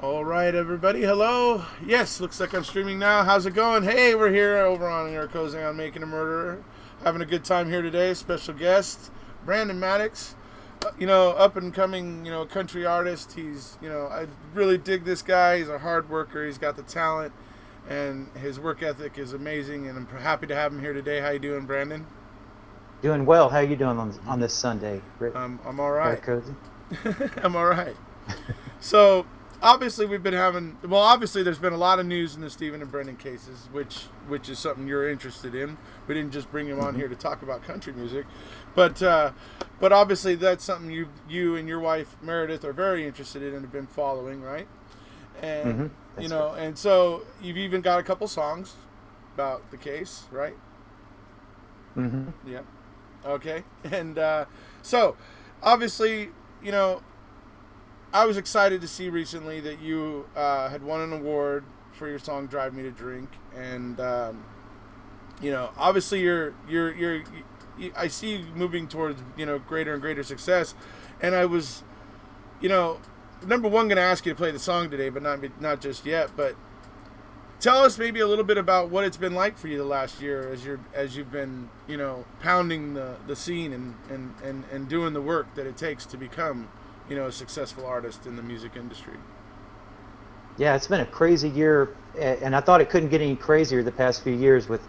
All right, everybody. Hello. Yes, looks like I'm streaming now. How's it going? Hey, we're here over on Erekose on Making a Murderer. Having a good time here today. Special guest, Brandon Maddox. Up and coming, country artist. He's, I really dig this guy. He's a hard worker. He's got the talent, and his work ethic is amazing. And I'm happy to have him here today. How you doing, Brandon? Doing well. How are you doing on this Sunday, Rick? I'm all right. Cozy? I'm all right. So obviously obviously there's been a lot of news in the Stephen and Brendan cases, which is something you're interested in. We didn't just bring him on here to talk about country music, but obviously that's something you and your wife Meredith are very interested in and have been following, right? And right. and so you've even got a couple songs about the case, right? Mm-hmm. Yeah. Okay. And so obviously, I was excited to see recently that you had won an award for your song "Drive Me to Drink," and obviously I see you moving towards greater and greater success, and I was, number one, going to ask you to play the song today, but not just yet. But tell us maybe a little bit about what it's been like for you the last year as you've been pounding the scene and doing the work that it takes to become a successful artist in the music industry. Yeah, it's been a crazy year, and I thought it couldn't get any crazier the past few years with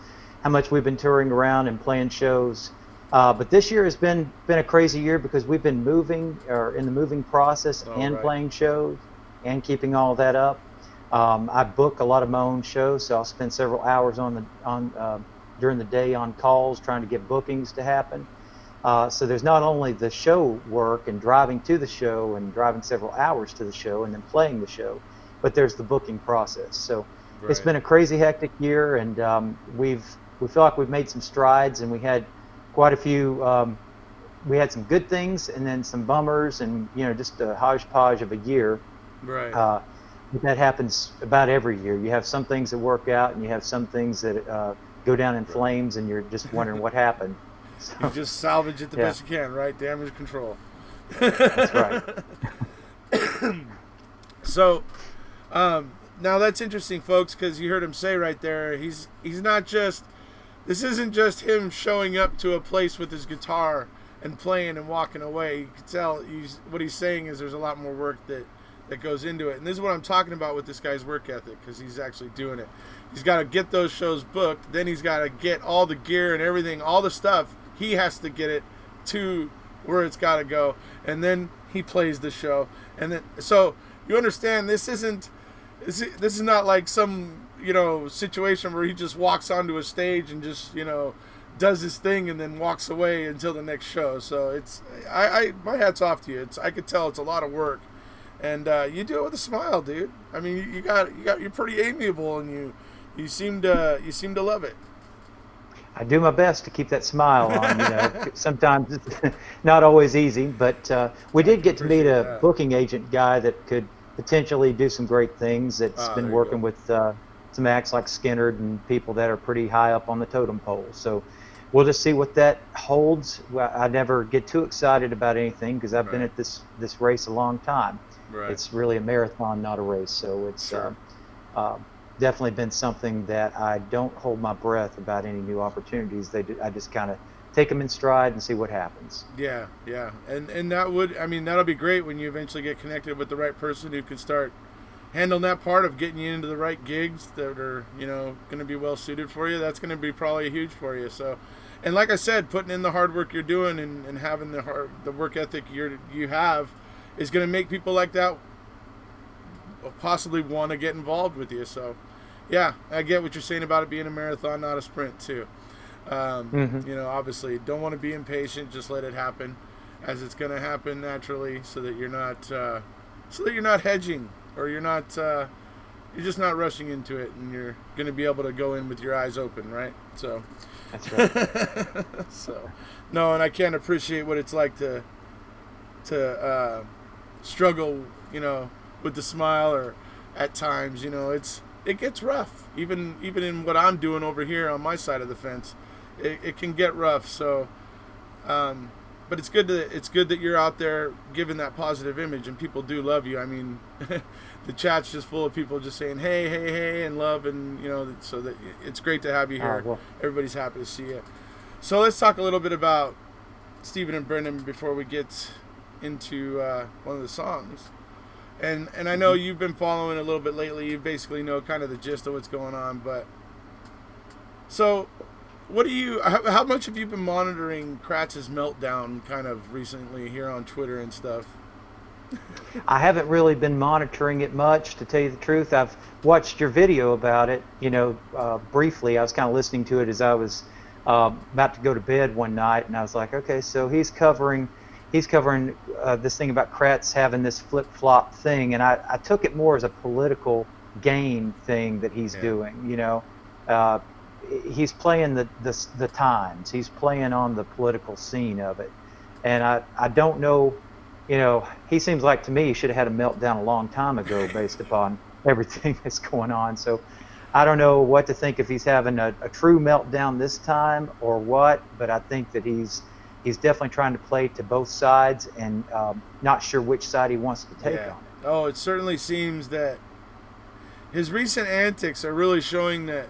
how much we've been touring around and playing shows. But this year has been a crazy year because we've been moving or in the moving process and playing shows and keeping all that up. I book a lot of my own shows, so I'll spend several hours during the day on calls trying to get bookings to happen. So there's not only the show work and driving to the show and driving several hours to the show and then playing the show, but there's the booking process. So It's been a crazy, hectic year, and we feel like we've made some strides, and we had quite a few. We had some good things and then some bummers, and just a hodgepodge of a year. Right. That happens about every year. You have some things that work out, and you have some things that go down in flames, and you're just wondering what happened. So, you just salvage it the best you can, right? Damage control. That's right. So, now that's interesting, folks, because you heard him say right there, he's not just, this isn't just him showing up to a place with his guitar and playing and walking away. You can tell what he's saying is there's a lot more work that goes into it. And this is what I'm talking about with this guy's work ethic, because he's actually doing it. He's got to get those shows booked. Then he's got to get all the gear and everything, all the stuff. He has to get it to where it's got to go. And then he plays the show. And then, so you understand, this is not like some, situation where he just walks onto a stage and just, does his thing and then walks away until the next show. So it's, my hat's off to you. I could tell it's a lot of work. And you do it with a smile, dude. I mean, you're pretty amiable, and you seem to love it. I do my best to keep that smile on. Sometimes it's not always easy, but we did get to meet a booking agent guy that could potentially do some great things. That's been working with some acts like Skinnerd and people that are pretty high up on the totem pole. So we'll just see what that holds. Well, I never get too excited about anything because I've been at this race a long time. Right. It's really a marathon, not a race. So it's definitely been something that I don't hold my breath about any new opportunities. I just kind of take them in stride and see what happens. Yeah, and that'll be great when you eventually get connected with the right person who can start handling that part of getting you into the right gigs that are going to be well suited for you. That's going to be probably huge for you. So, and like I said, putting in the hard work you're doing and having the work ethic you have is going to make people like that possibly want to get involved with you. So, yeah, I get what you're saying about it being a marathon, not a sprint, too. Obviously, don't want to be impatient. Just let it happen as it's going to happen naturally, so that you're not hedging, or you're just not rushing into it, and you're going to be able to go in with your eyes open, right? So that's right. So, no, and I can't appreciate what it's like to struggle, with the smile, or at times, it gets rough. Even in what I'm doing over here on my side of the fence, it can get rough. So, but it's good that you're out there giving that positive image, and people do love you. I mean, the chat's just full of people just saying hey, hey, hey, and love, and so that it's great to have you here. Well, everybody's happy to see you. So let's talk a little bit about Stephen and Brendan before we get into one of the songs. And I know you've been following a little bit lately. You basically know kind of the gist of what's going on. But so, how much have you been monitoring Kratz's meltdown kind of recently here on Twitter and stuff? I haven't really been monitoring it much, to tell you the truth. I've watched your video about it, briefly. I was kind of listening to it as I was about to go to bed one night, and I was like, okay, so he's covering this thing about Kratz having this flip-flop thing, and I took it more as a political gain thing that he's doing. He's playing the times. He's playing on the political scene of it, and I don't know. He seems like to me he should have had a meltdown a long time ago based upon everything that's going on. So I don't know what to think, if he's having a true meltdown this time or what, but I think that he's definitely trying to play to both sides, and not sure which side he wants to take on it. Oh, it certainly seems that his recent antics are really showing that,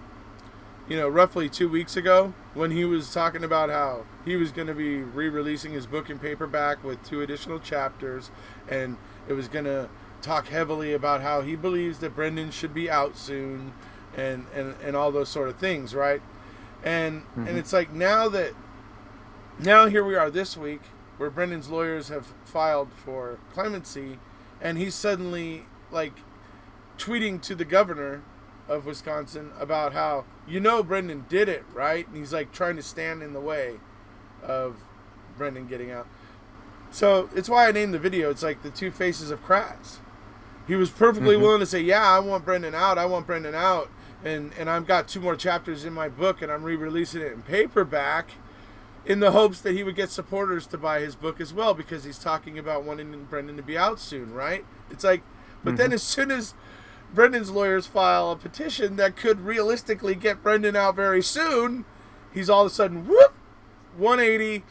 roughly 2 weeks ago, when he was talking about how he was going to be re-releasing his book in paperback with 2 additional chapters, and it was going to talk heavily about how he believes that Brendan should be out soon, and all those sort of things, right? And it's like now here we are this week, where Brendan's lawyers have filed for clemency, and he's suddenly tweeting to the governor of Wisconsin about how, Brendan did it, right? And he's trying to stand in the way of Brendan getting out. So it's why I named the video, it's like the two faces of Kratz. He was perfectly willing to say, yeah, I want Brendan out, and I've got 2 more chapters in my book, and I'm re-releasing it in paperback, in the hopes that he would get supporters to buy his book as well, because he's talking about wanting Brendan to be out soon, right? It's like, but then as soon as Brendan's lawyers file a petition that could realistically get Brendan out very soon, he's all of a sudden, 180,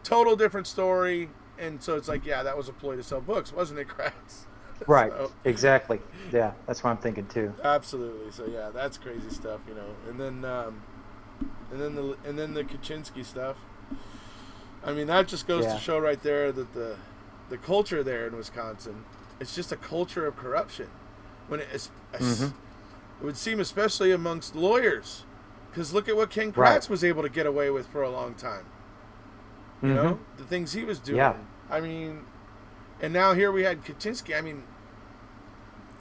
total different story. And so it's like, yeah, that was a ploy to sell books, wasn't it, Kratz? Right, exactly. Yeah, that's what I'm thinking too. Absolutely. So yeah, that's crazy stuff, And then the Kaczynski stuff. I mean, that just goes to show right there that the culture there in Wisconsin, it's just a culture of corruption. When it would seem, especially amongst lawyers, because look at what Ken Kratz was able to get away with for a long time. You know, the things he was doing. Yeah. I mean, and now here we had Kaczynski. I mean,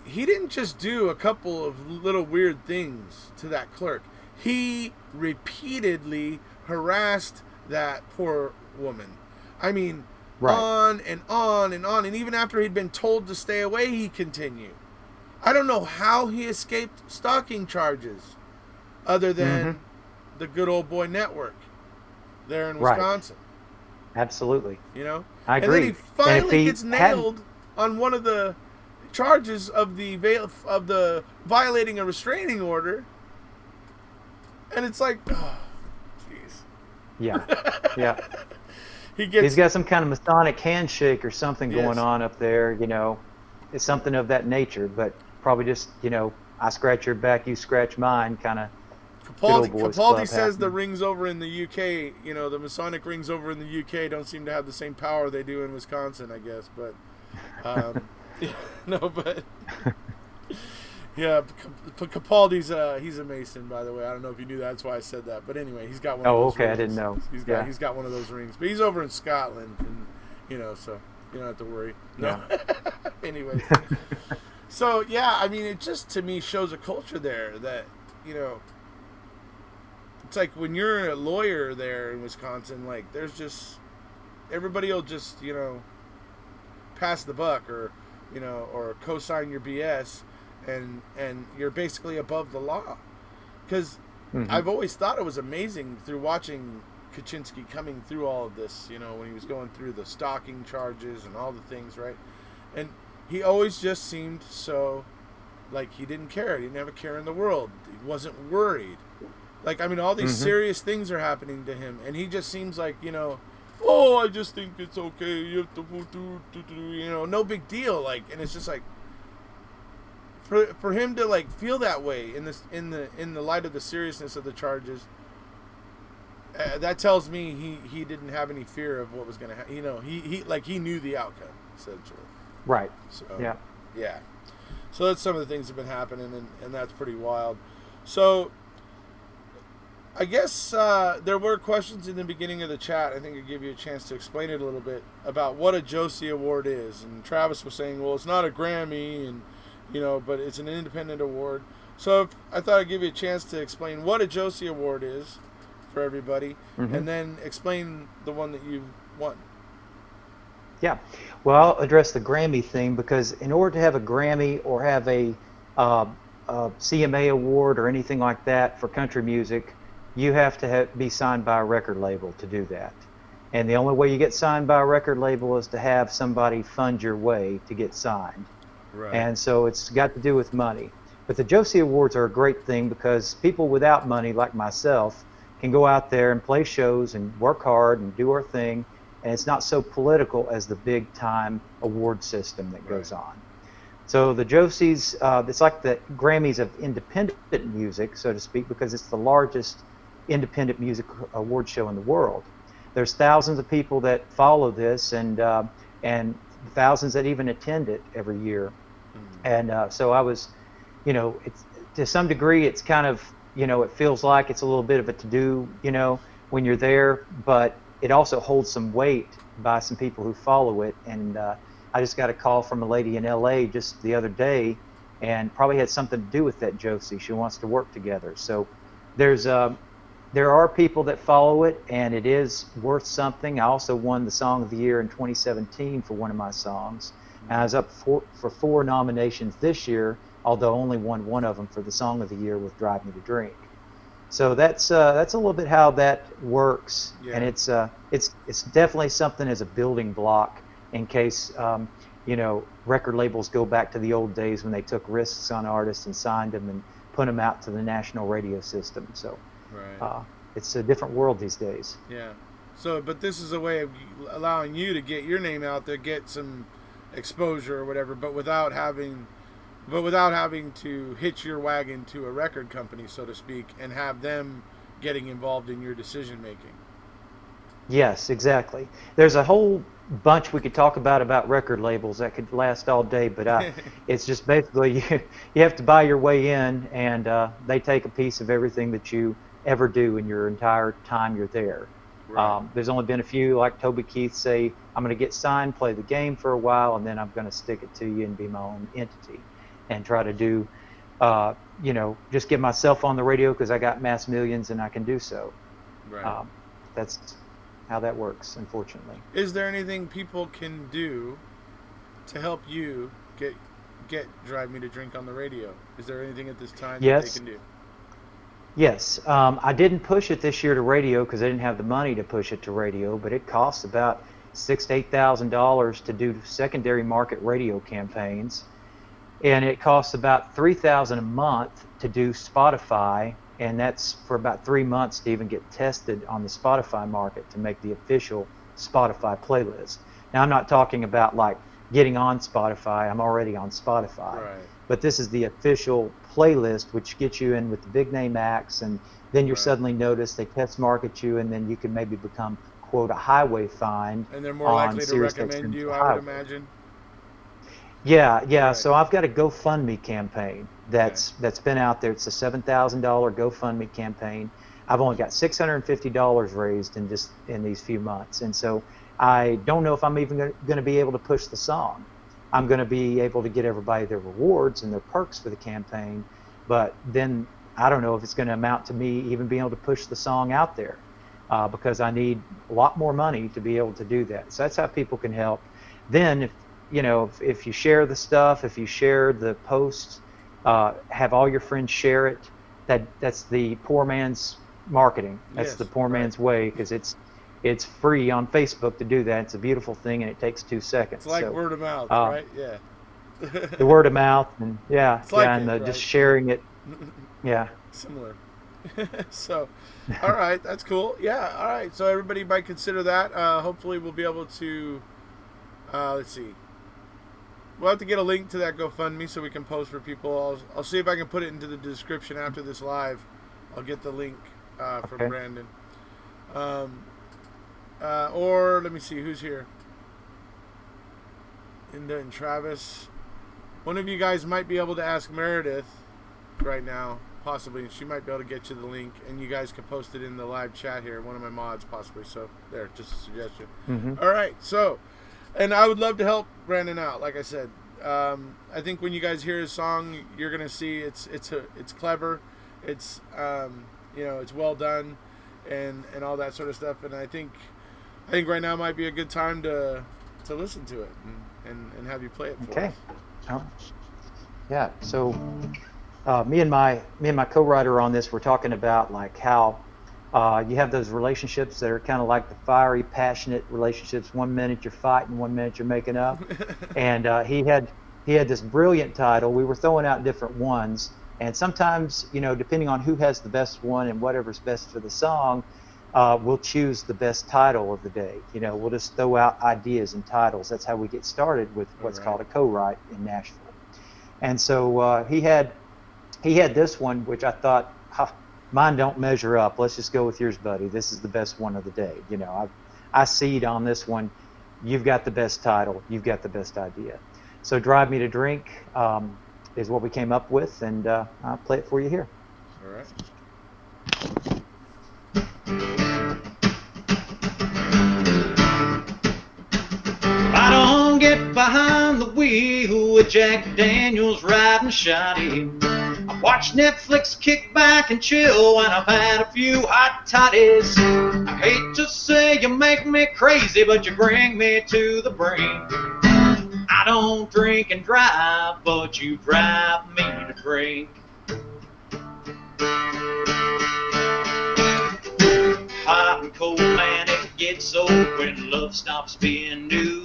he didn't just do a couple of little weird things to that clerk. He repeatedly harassed that poor woman. I mean, on and on and on. And even after he'd been told to stay away, he continued. I don't know how he escaped stalking charges other than the good old boy network there in Wisconsin. Absolutely. I agree. And then he finally gets nailed on one of the charges of the violating a restraining order. And it's like, oh, jeez. Yeah. Yeah. He's got some kind of Masonic handshake or something going on up there, It's something of that nature, but probably just, I scratch your back, you scratch mine kind of. Capaldi says the rings over in the UK, the Masonic rings over in the UK don't seem to have the same power they do in Wisconsin, I guess. But, yeah, Capaldi's, he's a Mason, by the way. I don't know if you knew that. That's why I said that. But anyway, he's got one of those rings. I didn't know. He's got one of those rings. But he's over in Scotland, and, so you don't have to worry. No. Anyway. So, yeah, I mean, it just, to me, shows a culture there that, it's like when you're a lawyer there in Wisconsin, there's just, everybody will just, pass the buck or co-sign your BS, and you're basically above the law. Because I've always thought it was amazing through watching Kaczynski coming through all of this, when he was going through the stalking charges and all the things, right? And he always just seemed so like he didn't care. He didn't have a care in the world. He wasn't worried. All these serious things are happening to him, and he just seems like, oh, I just think it's okay. You have to no big deal. Like, and it's just like for him to like feel that way in the light of the seriousness of the charges. That tells me he didn't have any fear of what was going to happen. He knew the outcome essentially. Right. So Yeah. So that's some of the things that have been happening, and that's pretty wild. So I guess there were questions in the beginning of the chat. I think I'd give you a chance to explain it a little bit about what a Josie Award is. And Travis was saying, well, it's not a Grammy, and but it's an independent award. So I thought I'd give you a chance to explain what a Josie Award is for everybody, and then explain the one that you won. Yeah. Well, I'll address the Grammy thing because in order to have a Grammy or have a CMA award or anything like that for country music, you have to be signed by a record label to do that. And the only way you get signed by a record label is to have somebody fund your way to get signed. Right. And so it's got to do with money. But the Josie Awards are a great thing because people without money, like myself, can go out there and play shows and work hard and do our thing. And it's not so political as the big time award system that goes on. So the Josies, it's like the Grammys of independent music, so to speak, because it's the largest independent music award show in the world. There's thousands of people that follow this, and thousands that even attend it every year. And so I was, it's, to some degree, it's kind of, it feels like it's a little bit of a to-do, when you're there, but it also holds some weight by some people who follow it. And I just got a call from a lady in LA just the other day, and probably had something to do with that Josie. She wants to work together. So there are people that follow it, and it is worth something. I also won the Song of the Year in 2017 for one of my songs. And I was up for 4 nominations this year, although only won one of them for the Song of the Year with Drive Me to Drink. So that's a little bit how that works, and it's definitely something as a building block in case record labels go back to the old days when they took risks on artists and signed them and put them out to the national radio system. So it's a different world these days. Yeah. So, but this is a way of allowing you to get your name out there, get some exposure or whatever, but without having to hitch your wagon to a record company, so to speak, and have them getting involved in your decision making. Yes, exactly. There's a whole bunch we could talk about record labels that could last all day, but it's just basically you have to buy your way in, and they take a piece of everything that you ever do in your entire time you're there. Right. There's only been a few, like Toby Keith, say, I'm going to get signed, play the game for a while, and then I'm going to stick it to you and be my own entity and try to do, just get myself on the radio because I got mass millions and I can do so. Right. That's how that works, unfortunately. Is there anything people can do to help you get Drive Me to Drink on the radio? Is there anything at this time that they can do? Yes. I didn't push it this year to radio because I didn't have the money to push it to radio, but it costs about $6,000 to $8,000 to do secondary market radio campaigns. And it costs about $3,000 a month to do Spotify, and that's for about 3 months to even get tested on the Spotify market to make the official Spotify playlist. Now, I'm not talking about like getting on Spotify. I'm already on Spotify. Right. But this is the official playlist, which gets you in with the big name acts, and then you're suddenly noticed. They test market you, and then you can maybe become, quote, a highway find. And they're more likely to recommend you, I would imagine. Yeah. Right. So I've got a GoFundMe campaign that's been out there. It's a $7,000 GoFundMe campaign. I've only got $650 raised in these few months, and so I don't know if I'm even going to be able to push the song. I'm going to be able to get everybody their rewards and their perks for the campaign, but then I don't know if it's going to amount to me even being able to push the song out there because I need a lot more money to be able to do that. So that's how people can help. Then, if you share the stuff, if you share the posts, have all your friends share it. That's the poor man's marketing. That's the poor man's way, because it's free on Facebook to do that. It's a beautiful thing, and it takes 2 seconds. It's like word of mouth, right? Yeah. The word of mouth, and just sharing it. Yeah. Similar. So, all right, that's cool. Yeah, all right. So everybody might consider that. Hopefully, we'll be able to. Let's see. We'll have to get a link to that GoFundMe so we can post for people. I'll see if I can put it into the description after this live. I'll get the link from Brandon. Or let me see who's here. Inda and Travis. One of you guys might be able to ask Meredith right now, possibly. She might be able to get you the link, and you guys can post it in the live chat here. One of my mods, possibly. So there, just a suggestion. Mm-hmm. All right, so, and I would love to help Brandon out. Like I said, I think when you guys hear his song, you're gonna see it's clever, it's it's well done, and all that sort of stuff. And I think right now might be a good time to listen to it and have you play it for us. Oh. Yeah. So me and my co-writer on this, we're talking about like how you have those relationships that are kind of like the fiery, passionate relationships. 1 minute you're fighting, 1 minute you're making up. And he had this brilliant title. We were throwing out different ones, and sometimes, depending on who has the best one and whatever's best for the song, we'll choose the best title of the day. We'll just throw out ideas and titles. That's how we get started with what's called a co-write in Nashville. And so he had this one, which I thought, mine don't measure up. Let's just go with yours, buddy. This is the best one of the day. I seed on this one. You've got the best title. You've got the best idea. So Drive Me to Drink is what we came up with, and I'll play it for you here. All right. I don't get behind the wheel with Jack Daniels riding shoddy. I watch Netflix, kick back and chill when I've had a few hot toddies. I hate to say you make me crazy, but you bring me to the brink. I don't drink and drive, but you drive me to drink. Hot and cold, man, it gets old when love stops being new.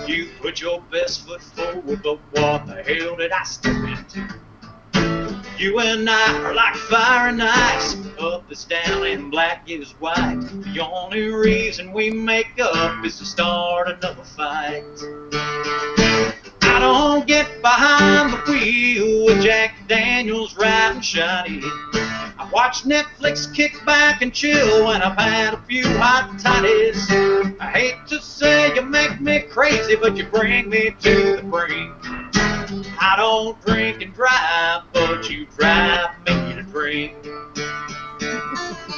You put your best foot forward, but what the hell did I step into? You and I are like fire and ice. Up is down and black is white. The only reason we make up is to start another fight. I don't get behind the wheel with Jack Daniels riding shiny. I watch Netflix, kick back and chill when I've had a few hot toddies. I hate to say you make me crazy, but you bring me to the brink. I don't drink and drive, but you drive me to drink.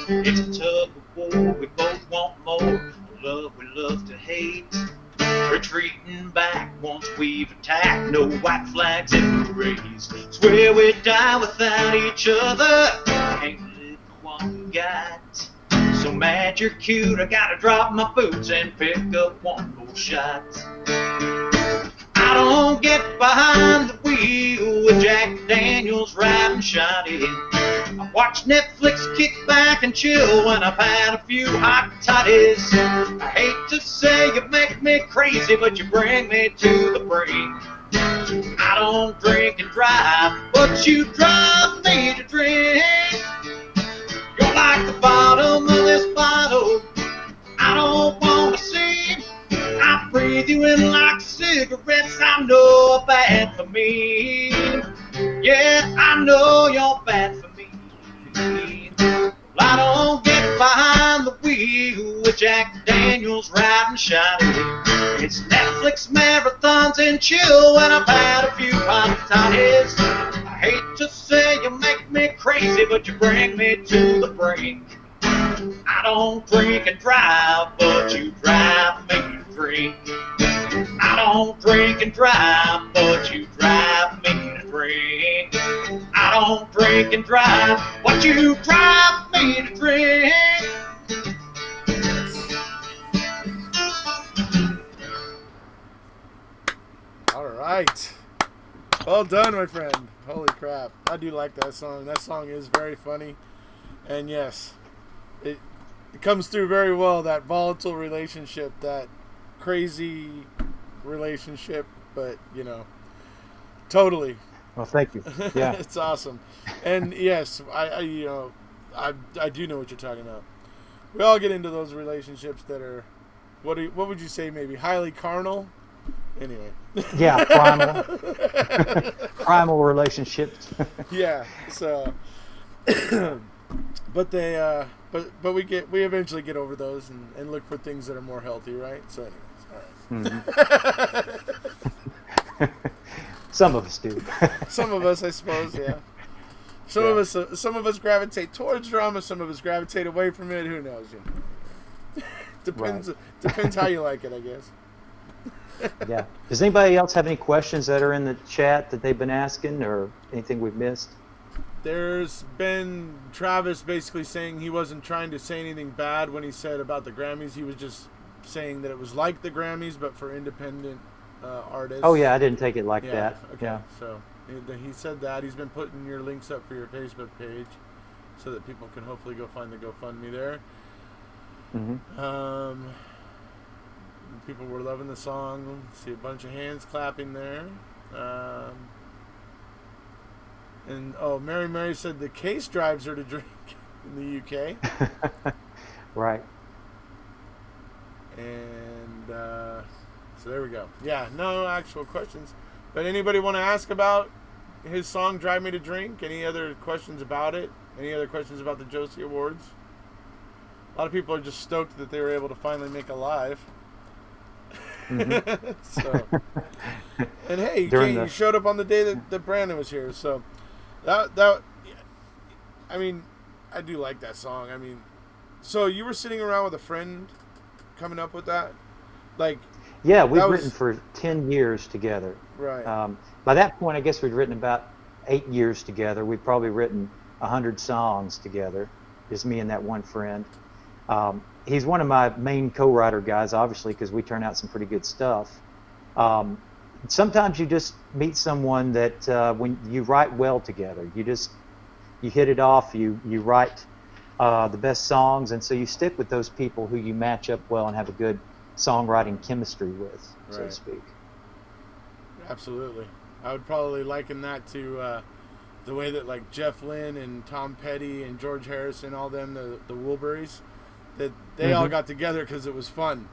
It's a tug of war, we both want more. Love we love to hate. Retreating back once we've attacked. No white flags in the race. Swear we die without each other. Can't live with what we got. So mad you're cute, I gotta drop my boots and pick up one more shot. I don't get behind the wheel with Jack Daniels riding shoddy. I watch Netflix, kick back and chill when I've had a few hot toddies. I hate to say you make me crazy, but you bring me to the brink. I don't drink and drive, but you drive me to drink. You're like the bottom of this bottle. I don't want to see. I breathe you in like cigarettes. I know you're bad for me. Yeah, I know you're bad for me. Well, I don't get behind the wheel with Jack Daniels riding shiny. It's Netflix marathons and chill when I've had a few hot toddies. I hate to say you make me crazy, but you bring me to the brink. I don't drink and drive, but you drive me to drink. I don't drink and drive, but you drive me to drink. I don't drink and drive, but you drive me to drink. All right. Well done, my friend. Holy crap. I do like that song. That song is very funny. And yes, it comes through very well, that volatile relationship, that crazy relationship, but, totally. Well, thank you. Yeah. It's awesome. And yes, I I do know what you're talking about. We all get into those relationships that are, what would you say, maybe highly carnal? Anyway. Yeah, primal. Primal relationships. Yeah. So, but we eventually get over those and look for things that are more healthy, right? So, anyways, all right. Mm-hmm. Some of us do. Some of us, I suppose, yeah. Some of us gravitate towards drama. Some of us gravitate away from it. Who knows? Depends. Right. Depends how you like it, I guess. Yeah. Does anybody else have any questions that are in the chat that they've been asking, or anything we've missed? There's been Travis basically saying he wasn't trying to say anything bad when he said about the Grammys. He was just saying that it was like the Grammys, but for independent artists. Oh yeah, I didn't take it like that. Okay. Yeah. So he said that. He's been putting your links up for your Facebook page so that people can hopefully go find the GoFundMe there. Mm-hmm. People were loving the song. See a bunch of hands clapping there. And Mary said the case drives her to drink in the UK. Right. And so there we go. Yeah, no actual questions. But anybody want to ask about his song "Drive Me to Drink"? Any other questions about it? Any other questions about the Josie Awards? A lot of people are just stoked that they were able to finally make a live. Mm-hmm. So, and hey, you showed up on the day that Brandon was here. So that I mean, I do like that song. I mean, so you were sitting around with a friend coming up with that, like. Yeah, we've written for 10 years together. Right. By that point, I guess we'd written about 8 years together. We'd probably written 100 songs together, just me and that one friend. He's one of my main co-writer guys, obviously, because we turn out some pretty good stuff. Sometimes you just meet someone that when you write well together, you hit it off, you write the best songs, and so you stick with those people who you match up well and have a good songwriting chemistry with, so to speak. Absolutely. I would probably liken that to the way that like Jeff Lynne and Tom Petty and George Harrison, all them, the Woolburys, that they all got together because it was fun.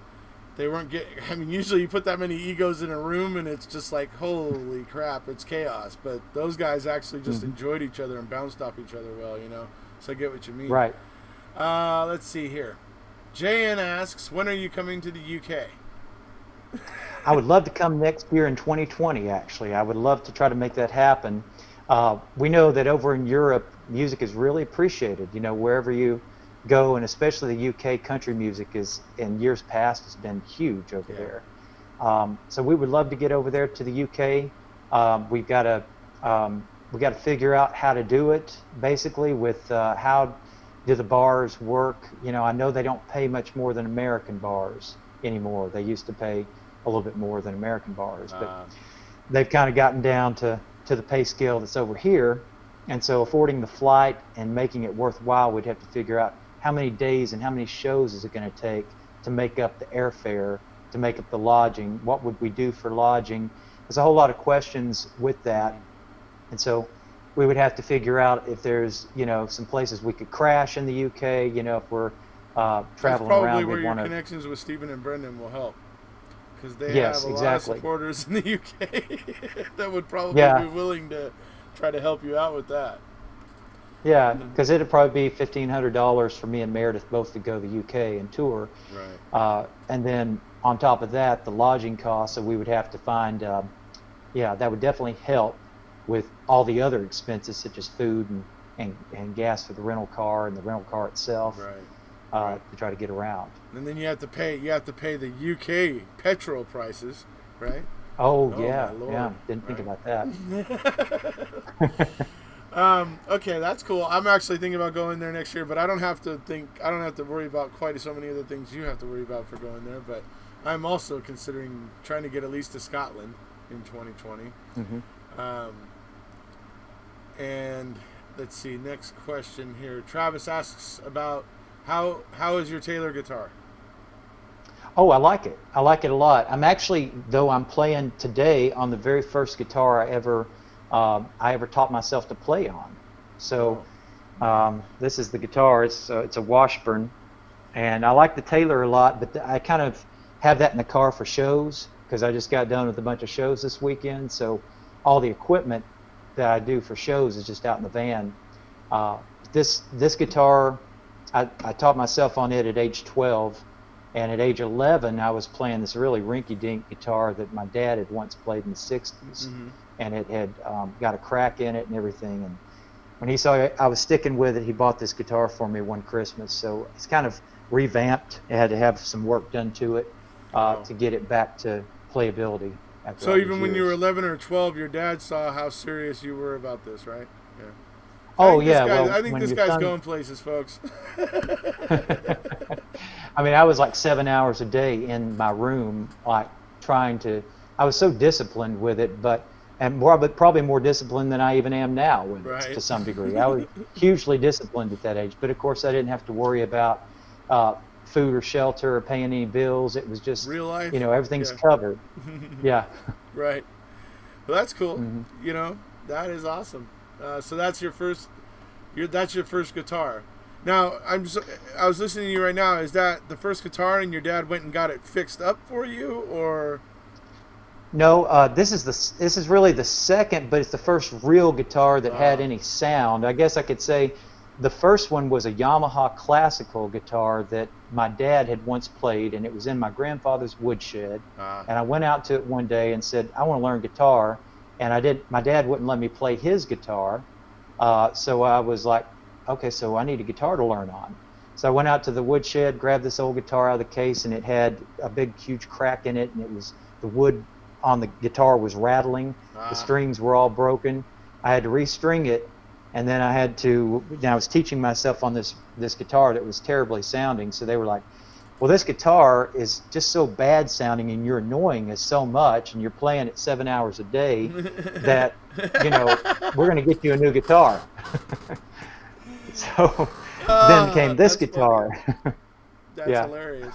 They weren't usually you put that many egos in a room and it's just like, holy crap, it's chaos. But those guys actually just enjoyed each other and bounced off each other well, So I get what you mean. Right. Let's see here. JN asks, when are you coming to the UK? I would love to come next year in 2020, actually. I would love to try to make that happen. We know that over in Europe, music is really appreciated, wherever you go, and especially the UK, country music is, in years past, has been huge over there. So we would love to get over there to the UK. We've got to figure out how to do it, basically, with how do the bars work. I know they don't pay much more than American bars anymore. They used to pay a little bit more than American bars, but they've kind of gotten down to the pay scale that's over here. And so affording the flight and making it worthwhile, we'd have to figure out how many days and how many shows is it going to take to make up the airfare, to make up the lodging. What would we do for lodging? There's a whole lot of questions with that. And so we would have to figure out if there's, some places we could crash in the UK, if we're traveling around. Probably where your connections with Stephen and Brendan will help. Because they have a lot of supporters in the UK that would probably be willing to try to help you out with that. Yeah, because it'd probably be $1,500 for me and Meredith both to go to the UK and tour. Right. And then on top of that, the lodging costs, so we would have to find, that would definitely help with all the other expenses such as food and gas for the rental car and the rental car itself. Right. To try to get around. And then you have to pay the UK petrol prices, right? Oh yeah, didn't think about that. Okay, that's cool. I'm actually thinking about going there next year, but I don't have to worry about quite so many other things you have to worry about for going there. But I'm also considering trying to get at least to Scotland in 2020. And let's see, next question here. Travis asks about how is your Taylor guitar? Oh, I like it. I like it a lot. I'm actually, though I'm playing today on the very first guitar I ever taught myself to play on. So This is the guitar. It's a Washburn, and I like the Taylor a lot, but I kind of have that in the car for shows because I just got done with a bunch of shows this weekend. So all the equipment that I do for shows is just out in the van. Uh, this guitar, I taught myself on it at age 12, and at age 11 I was playing this really rinky-dink guitar that my dad had once played in the 60s, and it had got a crack in it and everything. And when he saw I was sticking with it, he bought this guitar for me one Christmas. So it's kind of revamped. It had to have some work done to it to get it back to playability. After So all even these when you were years. 11 or 12, your dad saw how serious you were about this, right? Yeah. Oh yeah, well, I think when this your guy's son, going places, folks. I mean, I was like 7 hours a day in my room, like trying to. I was so disciplined with it, but probably more disciplined than I even am now with it Right. to some degree. I was hugely disciplined at that age, but of course I didn't have to worry about food or shelter or paying any bills. It was just, Real life. everything's Yeah. covered. Yeah. Right. Well, that's cool. Hmm. That is awesome. So that's your first. That's your first guitar. Now I was listening to you right now. Is that the first guitar, and your dad went and got it fixed up for you, or? No, this is really the second, but it's the first real guitar that had any sound. I guess I could say the first one was a Yamaha classical guitar that my dad had once played, and it was in my grandfather's woodshed. And I went out to it one day and said, I want to learn guitar, and I did. My dad wouldn't let me play his guitar, so I was like, okay, so I need a guitar to learn on. So I went out to the woodshed, grabbed this old guitar out of the case, and it had a big, huge crack in it, and it was the wood on the guitar was rattling. The strings were all broken. I had to restring it, and then I was teaching myself on this guitar that was terribly sounding. So they were like, well, this guitar is just so bad sounding, and you're annoying us so much, and you're playing it 7 hours a day that we're going to get you a new guitar. So then came this That's guitar. That's Yeah. hilarious.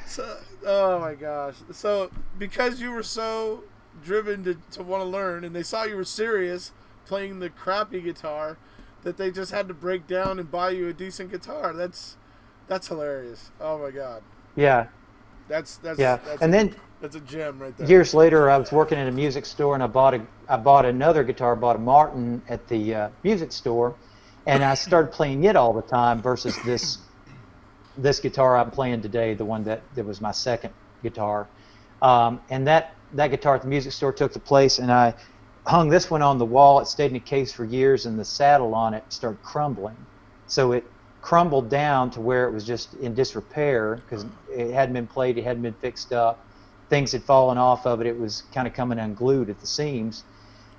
So, oh my gosh. So, because you were so driven to want to learn, and they saw you were serious playing the crappy guitar, that they just had to break down and buy you a decent guitar. That's hilarious. Oh my God. Yeah. That's Yeah. And then that's a gem right there. years later, I was working in a music store, and I bought another guitar, bought a Martin at the music store, and I started playing it all the time versus this guitar I'm playing today, the one that was my second guitar. And that guitar at the music store took the place, and I hung this one on the wall. It stayed in a case for years, and the saddle on it started crumbling. So it crumbled down to where it was just in disrepair because it hadn't been played, it hadn't been fixed up. Things had fallen off of it. It was kind of coming unglued at the seams.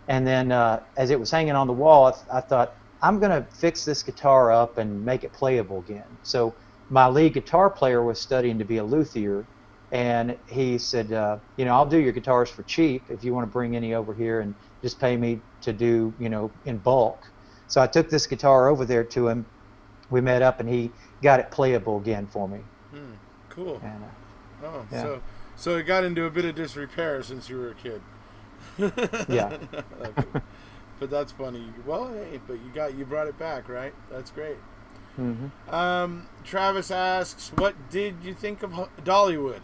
And then as it was hanging on the wall, I thought, I'm going to fix this guitar up and make it playable again. So my lead guitar player was studying to be a luthier, and he said, I'll do your guitars for cheap if you want to bring any over here and just pay me to do, in bulk. So I took this guitar over there to him. We met up, and he got it playable again for me. Cool. And, yeah. So it got into a bit of disrepair since you were a kid. Yeah. But that's funny. Well, hey, but you brought it back, right? That's great. Mm-hmm. Travis asks, what did you think of Dollywood?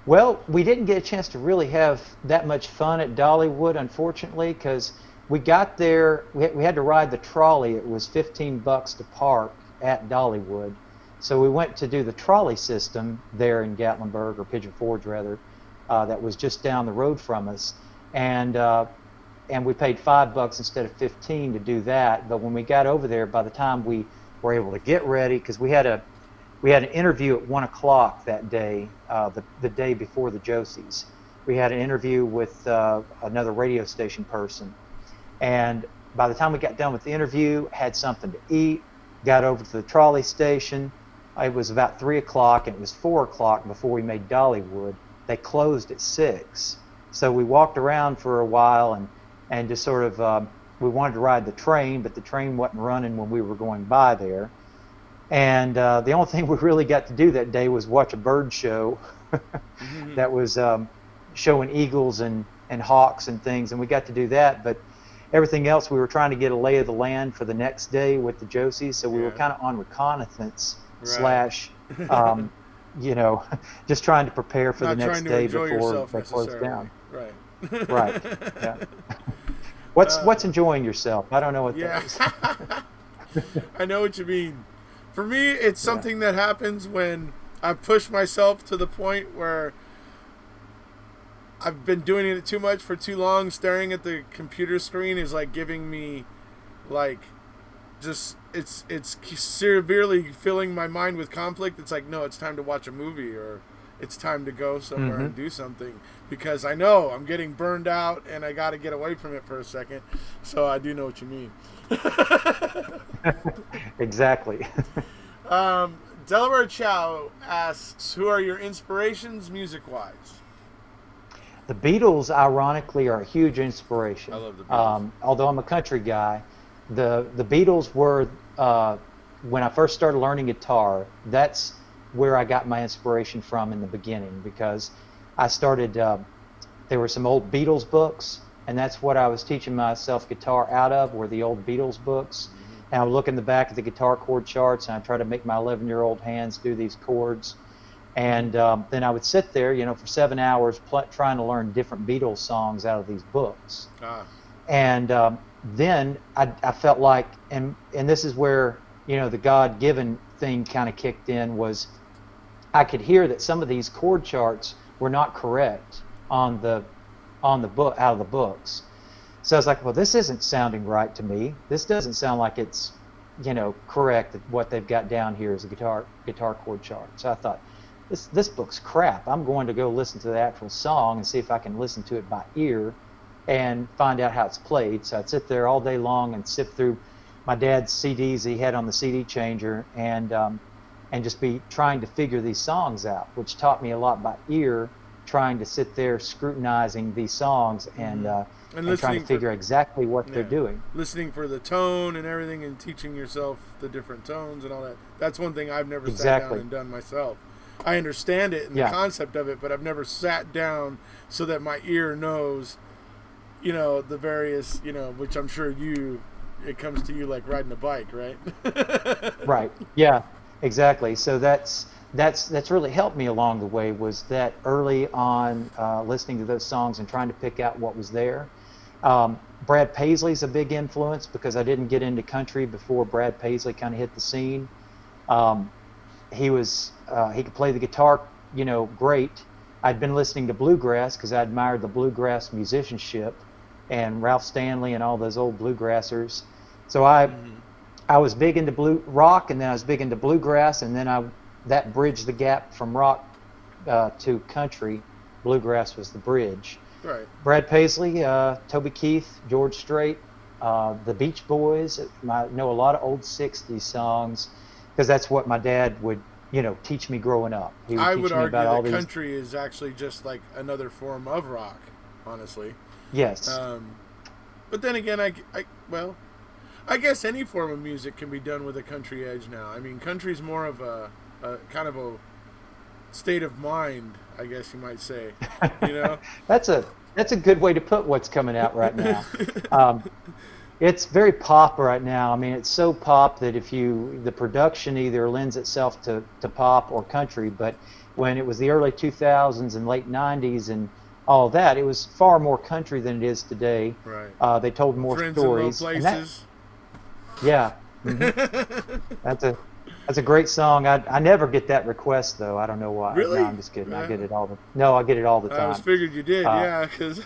Well, we didn't get a chance to really have that much fun at Dollywood, unfortunately, because we got there, we had to ride the trolley. It was $15 to park at Dollywood. So we went to do the trolley system there in Gatlinburg, or Pigeon Forge rather, that was just down the road from us. And we paid $5 instead of 15 to do that. But when we got over there, by the time we were able to get ready, because we had an interview at 1 o'clock that day, the day before the Josies. We had an interview with another radio station person. And by the time we got done with the interview, had something to eat, got over to the trolley station. It was about 3 o'clock, and it was 4 o'clock before we made Dollywood. They closed at 6. So we walked around for a while and just sort of, we wanted to ride the train, but the train wasn't running when we were going by there. And the only thing we really got to do that day was watch a bird show that was showing eagles and and hawks and things, and we got to do that. But everything else, we were trying to get a lay of the land for the next day with the Josie, so we were kind of on reconnaissance Right. slash, you know, just trying to prepare for the Not next trying to day enjoy before yourself they closed necessarily. down. Right. Right. Yeah. Uh, What's enjoying yourself? I don't know what that yeah. is. I know what you mean. For me, it's Yeah. something that happens when I push myself to the point where I've been doing it too much for too long. Staring at the computer screen is like giving me, like, just it's severely filling my mind with conflict. It's like, no, it's time to watch a movie, or it's time to go somewhere Hmm. and do something, because I know I'm getting burned out and I got to get away from it for a second. So I do know what you mean. Exactly. um, Delaware Chow asks, "Who are your inspirations music-wise?" The Beatles, ironically, are a huge I inspiration. love the Beatles. Although I'm a country guy, the Beatles were when I first started learning guitar. That's where I got my inspiration from in the beginning because I started. There were some old Beatles books, and that's what I was teaching myself guitar out of. Were the old Beatles books, Hmm. and I would look in the back of the guitar chord charts, and I try to make my 11-year-old hands do these chords. And then I would sit there, for 7 hours trying to learn different Beatles songs out of these books. Ah, And then I felt like, and this is where the God-given thing kind of kicked in, was I could hear that some of these chord charts were not correct on the book out of the books. So I was like, well, this isn't sounding right to me. This doesn't sound like it's correct what they've got down here as a guitar chord chart. So I thought, this book's crap. I'm going to go listen to the actual song and see if I can listen to it by ear and find out how it's played. So I'd sit there all day long and sift through my dad's CDs he had on the CD changer, and just be trying to figure these songs out, which taught me a lot by ear, trying to sit there scrutinizing these songs and hmm. And and trying to listening for, figure exactly what they're yeah, doing. listening for the tone and everything, and teaching yourself the different tones and all that. That's one thing I've never sat down Exactly. and done myself. I understand it and the Yeah. concept of it, but I've never sat down so that my ear knows, the various, which I'm sure it comes to you like riding a bike, right? Right. Yeah. Exactly. So that's really helped me along the way, was that early on listening to those songs and trying to pick out what was there. Brad Paisley's a big influence because I didn't get into country before Brad Paisley kind of hit the scene. Um, he could play the guitar, great. I'd been listening to bluegrass because I admired the bluegrass musicianship and Ralph Stanley and all those old bluegrassers. So Hmm. I was big into blue rock, and then I was big into bluegrass, and then I that bridged the gap from rock to country. Bluegrass was the bridge. Right. Brad Paisley, Toby Keith, George Strait, the Beach Boys. I know a lot of old '60s songs because that's what my dad would, teach me growing up. He would I would teach me argue about all that these. country is actually just like another form of rock, honestly. Yes, Um, but then again, well, I guess any form of music can be done with a country edge now. I mean, country's more of a kind of a state of mind, I guess you might say. You know? that's a good way to put what's coming out right now. Um, It's very pop right now. I mean, it's so pop that the production either lends itself to pop or country. But when it was the early 2000s and late 90s and all that, it was far more country than it is today. Right. They told more Friends in low stories, and that, places. yeah, that's a great song. I never get that request though. I don't know why. No, Really? I'm just kidding. I Yeah. get it no, I get it all the I was time. figured you did, Uh, yeah, because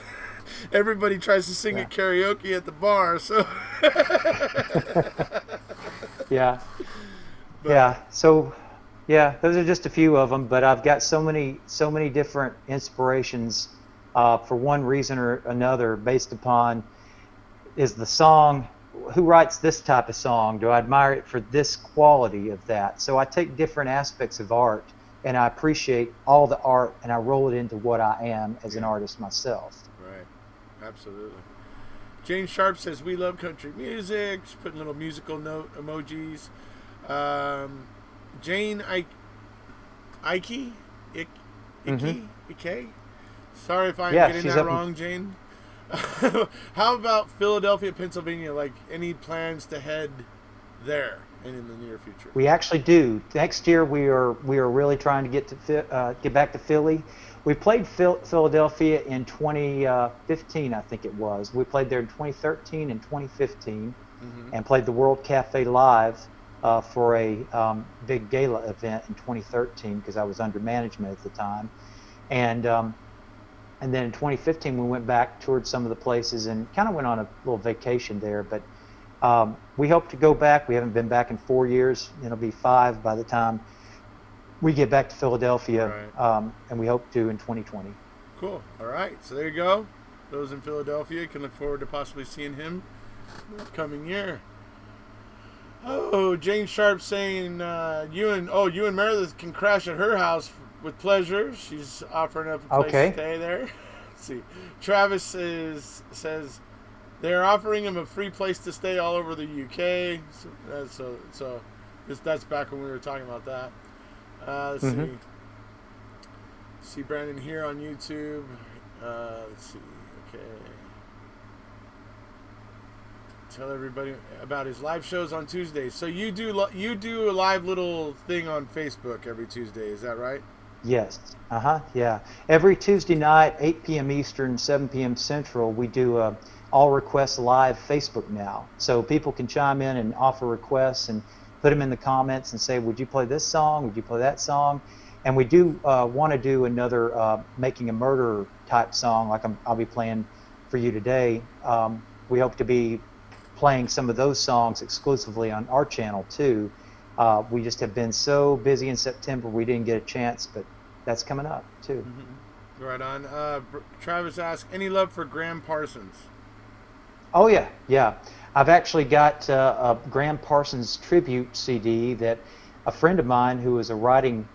everybody tries to sing yeah, at karaoke at the bar, so. yeah. But Yeah. So, yeah, those are just a few of them, but I've got so many different inspirations for one reason or another, based upon is the song, who writes this type of song? Do I admire it for this quality of that? So I take different aspects of art and I appreciate all the art and I roll it into what I am as an yeah, artist myself. right, absolutely. Jane Sharp says we love country music. She's putting little musical note emojis. Um, Jane Ike, Ike, Hmm. Ike Sorry if I'm Yeah, getting she's that up. wrong, Jane. How about Philadelphia, Pennsylvania? Like, any plans to head there in the near future? We actually do. Next year, we are really trying to get back to Philly. We played Philadelphia in 2015, I think it was. We played there in 2013 and 2015, Mm-hmm. and played the World Cafe Live for a big gala event in 2013 because I was under management at the time, and and then in 2015 we went back, toured some of the places, and kind of went on a little vacation there. But we hope to go back. We haven't been back in 4 years. It'll be 5 by the time we get back to Philadelphia, Right. and we hope to in 2020. Cool. All right. So there you go. Those in Philadelphia can look forward to possibly seeing him coming year. Oh, Jane Sharp saying you and Meredith can crash at her house with pleasure. She's offering up a place Okay. to stay there. Let's see. Travis says they're offering him a free place to stay all over the UK. So that's back when we were talking about that. Let's Mm-hmm. see. See Brandon here on YouTube. Let's see. Okay. Tell everybody about his live shows on Tuesdays. So you do a live little thing on Facebook every Tuesday. Is that right? Yes. Yeah. Every Tuesday night, 8 p.m. Eastern, 7 p.m. Central, we do a all requests live Facebook now. So people can chime in and offer requests and put them in the comments and say, would you play this song? Would you play that song? And we do want to do another Making a Murder type song, like I'll be playing for you today. We hope to be playing some of those songs exclusively on our channel too. We just have been so busy in September we didn't get a chance, but that's coming up too. Mm-hmm. Right on. Travis asks, any love for Graham Parsons? Oh yeah. I've actually got a Graham Parsons tribute CD that a friend of mine who is a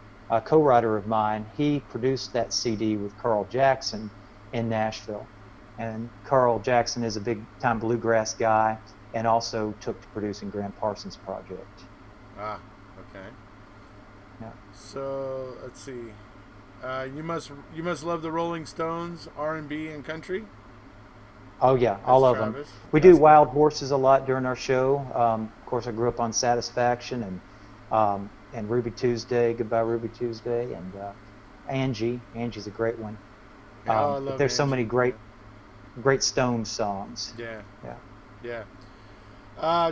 co-writer of mine, he produced that CD with Carl Jackson in Nashville. And Carl Jackson is a big-time bluegrass guy, and also took to producing Graham Parsons' project. Ah, okay. Yeah. So let's see. You must love the Rolling Stones, R&B, and country. Oh yeah, all of them. Travis. We do Wild Horses a lot during our show. Of course, I grew up on Satisfaction and Ruby Tuesday, Goodbye Ruby Tuesday, and Angie. Angie's a great one. I But love there's so Angie. many great Stones songs. Yeah.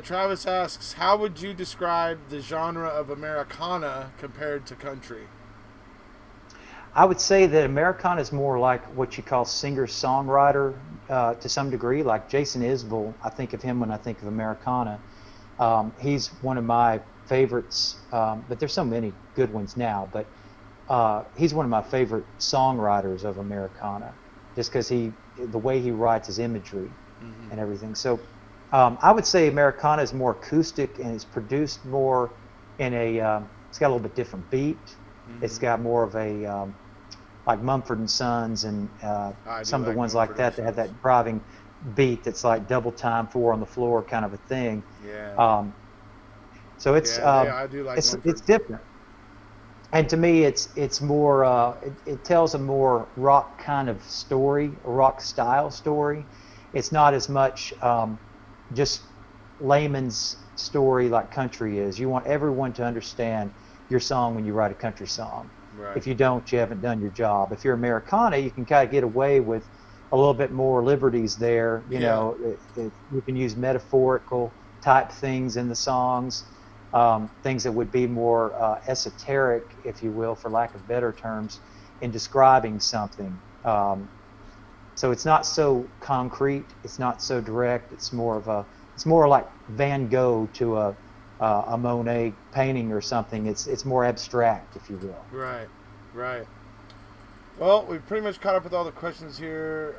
Travis asks, how would you describe the genre of Americana compared to country? I would say that Americana is more like what you call singer-songwriter to some degree, like Jason Isbell. I think of him when I think of Americana. He's one of my favorites, but there's so many good ones now, but he's one of my favorite songwriters of Americana, just because the way he writes his imagery and everything. So I would say Americana is more acoustic and it's produced more in it's got a little bit different beat. It's got more of a like Mumford & Sons and some of the ones like that have that driving beat that's like double time, 4 on the floor kind of a thing. Yeah. So it's I do like it's different. And to me, it's more it tells a more rock kind of story, a rock style story. It's not as much just layman's story like country is. You want everyone to understand your song when you write a country song. Right. If you don't, you haven't done your job. If you're Americana, you can kind of get away with a little bit more liberties there. You know, you can use metaphorical type things in the songs, things that would be more esoteric, if you will, for lack of better terms, in describing something. So it's not so concrete. It's not so direct. It's more like Van Gogh to a Monet painting or something. It's more abstract, if you will. Right. Well, we've pretty much caught up with all the questions here.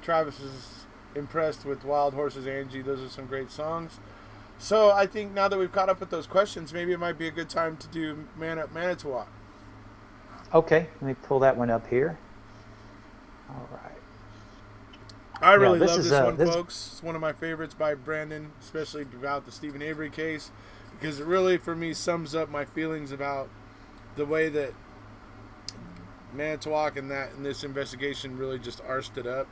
Travis is impressed with Wild Horses, Angie. Those are some great songs. So I think now that we've caught up with those questions, maybe it might be a good time to do Man Up Manitowoc. Okay, let me pull that one up here. All right. I really love this one, folks. It's one of my favorites by Brandon, especially about the Stephen Avery case, because it really, for me, sums up my feelings about the way that Manitowoc and this investigation really just arsed it up,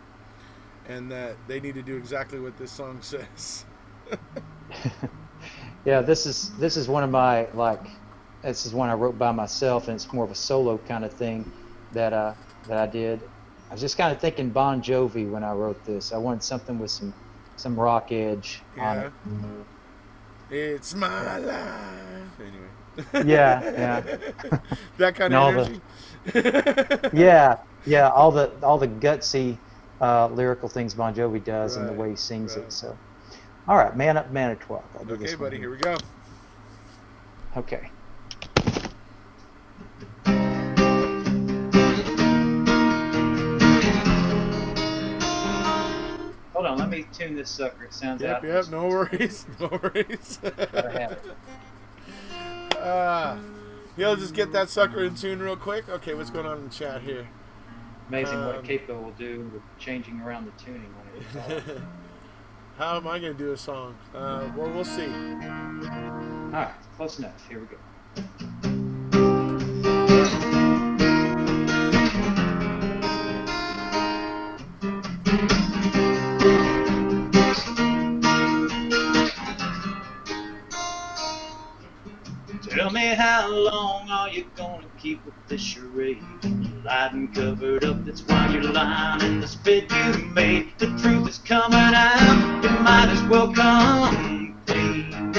and that they need to do exactly what this song says. Yeah, this is one of my this is one I wrote by myself, and it's more of a solo kind of thing that I did. I was just kind of thinking Bon Jovi when I wrote this. I wanted something with some rock edge on Yeah. it. It's my life. Anyway. Yeah. That kind And of all energy. yeah, all the gutsy lyrical things Bon Jovi does and the Right, way he sings right. it. So, all right, Man Up Manitowoc. I'll do Okay, this one buddy, here here. we go. Okay. Hold on, let me tune this sucker. It sounds out. Yep, no worries. No worries. Gotta have it. You'll just get that sucker in tune real quick. Okay, what's going on in the chat here? Amazing what a capo will do with changing around the tuning when it's all. How am I going to do a song? Well, we'll see. All right, close enough. Here we go. Tell me how long are you gonna keep with this charade? You're lied and covered up, that's why you're lying in the spit you made. The truth is coming out, you might as well come clean.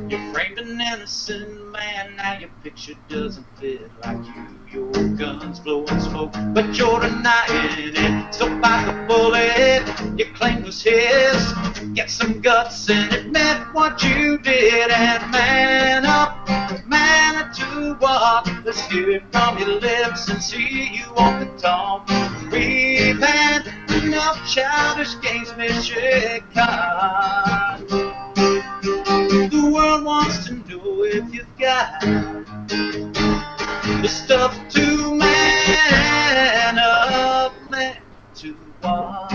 You framed an innocent man, now your picture doesn't fit like you. Your gun's blowing smoke, but you're denying it. So bite the bullet you claim was his. Get some guts and admit what you did. And man up, man to walk. Let's hear it from your lips and see you on the top. We've had enough childish games, Michigan. The world wants to know if you've got the stuff to man up, man to walk.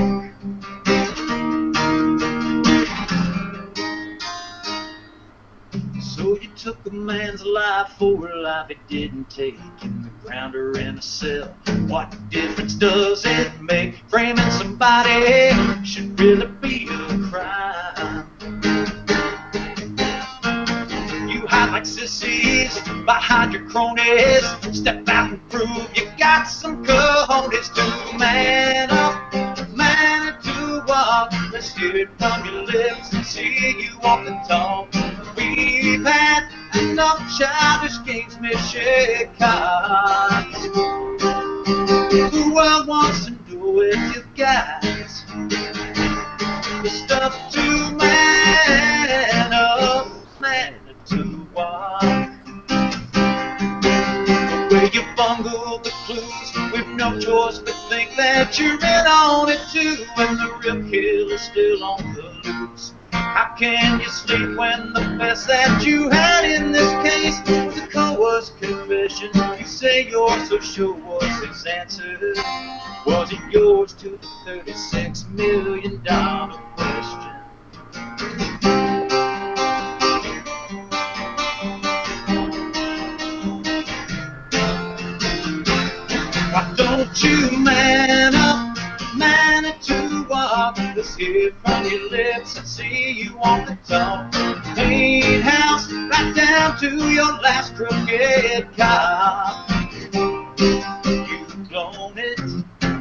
So you took a man's life for a life it didn't take, in the ground or in a cell. What difference does it make? Framing somebody should really be a crime. You hide like sissies behind your cronies. Step out and prove you got some cojones to man up, man to walk. Let's hear it from your lips and see you on the top. We've had enough childish games, Michigan. The world wants to know if you've got the stuff to man up, man to walk. The way you bungled the clues, we've no choice but think that you're in on it too, and the real killer's still on the loose. How can you sleep when the best that you had in this case was a coerced confession? You say you're so sure was his answer. Was it yours to the $36 million question? Why don't you man up, man to walk? Let's hear from your lips and see you on the top. Clean house, right down to your last crooked cop. You've blown it,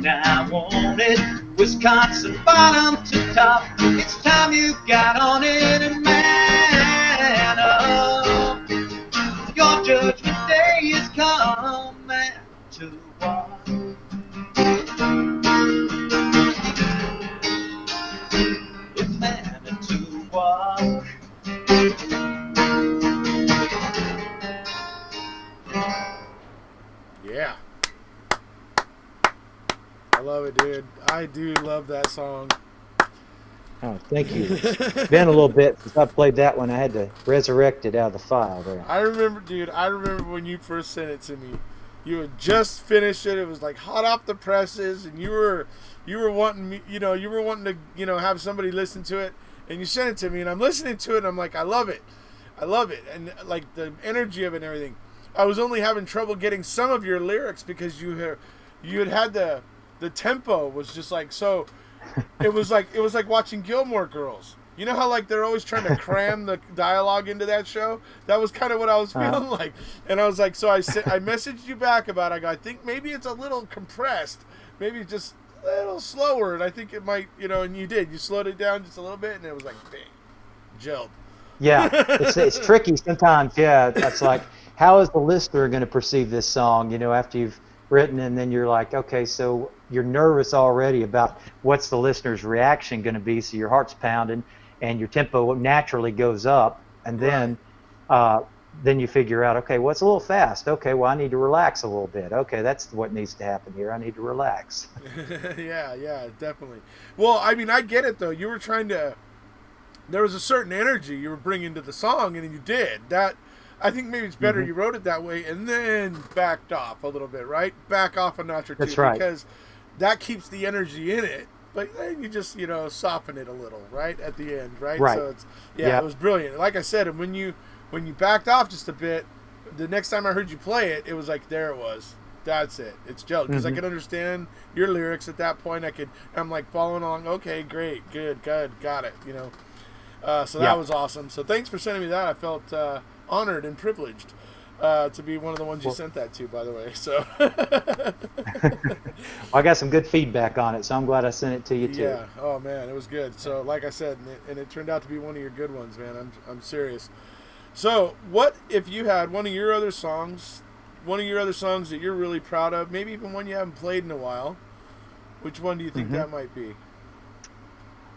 now I want it. Wisconsin bottom to top. It's time you got on it and man up. Your judgment day is come, man to walk. It's man to walk. Yeah. I love it, dude. I do love that song. Oh, thank you. It's been a little bit since I played that one. I had to resurrect it out of the file there. I remember when you first sent it to me. You had just finished it. It was like hot off the presses, and you were wanting me, you were wanting to, have somebody listen to it, and you sent it to me, and I'm listening to it, and I'm like, I love it, and like the energy of it and everything. I was only having trouble getting some of your lyrics because you had the tempo was just like so. It was like watching Gilmore Girls. You know how like they're always trying to cram the dialogue into that show? That was kind of what I was feeling like. And I was like, so I messaged you back about it. I think maybe it's a little compressed, maybe just a little slower. And I think it might, and you did. You slowed it down just a little bit, and it was like, bang, gelled. Yeah, it's tricky sometimes. Yeah, it's like, how is the listener going to perceive this song? After you've written, and then you're like, okay, so you're nervous already about what's the listener's reaction going to be. So your heart's pounding, and your tempo naturally goes up, and then then you figure out, okay, well, it's a little fast. Okay, well, I need to relax a little bit. Okay, that's what needs to happen here. I need to relax. yeah, definitely. Well, I mean, I get it though. You were trying to. There was a certain energy you were bringing to the song, and you did that. I think maybe it's better you wrote it that way and then backed off a little bit, right? Back off a notch or two. That's right. Because that keeps the energy in it, but then you just, soften it a little, right? At the end, right? Right. So it's, it was brilliant. Like I said, and when you backed off just a bit, the next time I heard you play it, it was like, there it was. That's it. It's gelled. Because I could understand your lyrics at that point. I'm like following along. Okay, great, good, got it, So that was awesome. So thanks for sending me that. I felt honored and privileged to be one of the ones you sent that to, by the way. So I got some good feedback on it, so I'm glad I sent it to you too. Yeah. Oh man, it was good. So like I said, and it turned out to be one of your good ones, man. I'm serious. So what if you had one of your other songs that you're really proud of, maybe even one you haven't played in a while? Which one do you think that might be?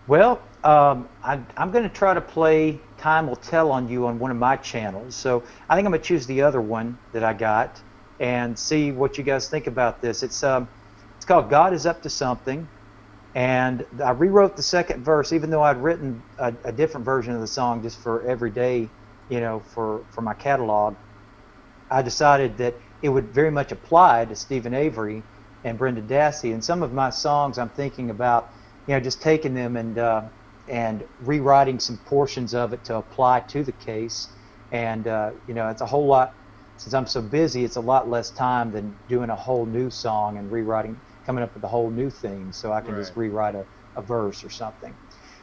Well, I'm going to try to play Time Will Tell on You on one of my channels. So I think I'm going to choose the other one that I got and see what you guys think about this. It's called God Is Up to Something. And I rewrote the second verse, even though I'd written a different version of the song just for every day, for my catalog. I decided that it would very much apply to Stephen Avery and Brenda Dassey. And some of my songs I'm thinking about, just taking them and rewriting some portions of it to apply to the case. And, it's a whole lot, since I'm so busy, it's a lot less time than doing a whole new song and coming up with a whole new thing. So I can just rewrite a verse or something.